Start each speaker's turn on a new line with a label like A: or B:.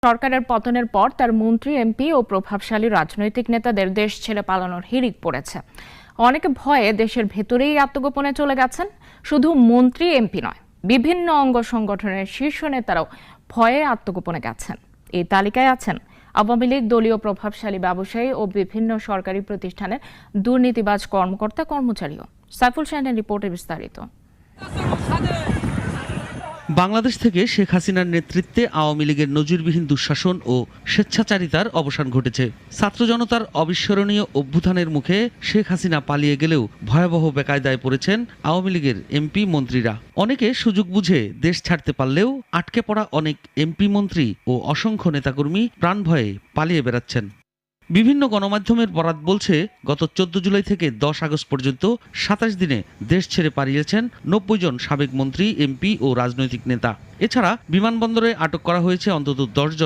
A: সরকারের পতনের পর তার মন্ত্রী, এমপি ও প্রভাবশালী রাজনৈতিক নেতাদের দেশ ছেড়ে পালানোর হিড়িক পড়েছে। অনেকে ভয়ে দেশের ভেতরেই আত্মগোপনে চলে গেছেন। শুধু মন্ত্রী, এমপি নয়, বিভিন্ন অঙ্গ সংগঠনের শীর্ষ নেতারাও ভয়ে আত্মগোপনে গেছেন। এই তালিকায় আছেন আওয়ামী লীগ দলীয় প্রভাবশালী ব্যবসায়ী ও বিভিন্ন সরকারি প্রতিষ্ঠানের দুর্নীতিবাজ কর্মকর্তা কর্মচারীও। সাইফুল শাহিনের রিপোর্টে বিস্তারিত।
B: বাংলাদেশ থেকে শেখ হাসিনার নেতৃত্বে আওয়ামী লীগের নজিরবিহীন দুঃশাসন ও স্বেচ্ছাচারিতার অবসান ঘটেছে। ছাত্র জনতার অবিস্মরণীয় অভ্যুত্থানের মুখে শেখ হাসিনা পালিয়ে গেলেও ভয়াবহ বেকায়দায় পড়েছেন আওয়ামী লীগের এমপি মন্ত্রীরা। অনেকে সুযোগ বুঝে দেশ ছাড়তে পারলেও আটকে পড়া অনেক এমপি মন্ত্রী ও অসংখ্য নেতাকর্মী প্রাণ ভয়ে পালিয়ে বেড়াচ্ছেন। বিভিন্ন গণমাধ্যমের বরাত বলছে, গত 14 জুলাই থেকে 10 আগস্ট পর্যন্ত 27 দিনে দেশ ছেড়ে পালিয়েছেন 90 জন সাবেক মন্ত্রী, এমপি ও রাজনৈতিক নেতা। এছাড়া বিমানবন্দরে আটক করা হয়েছে অন্তত 10 জন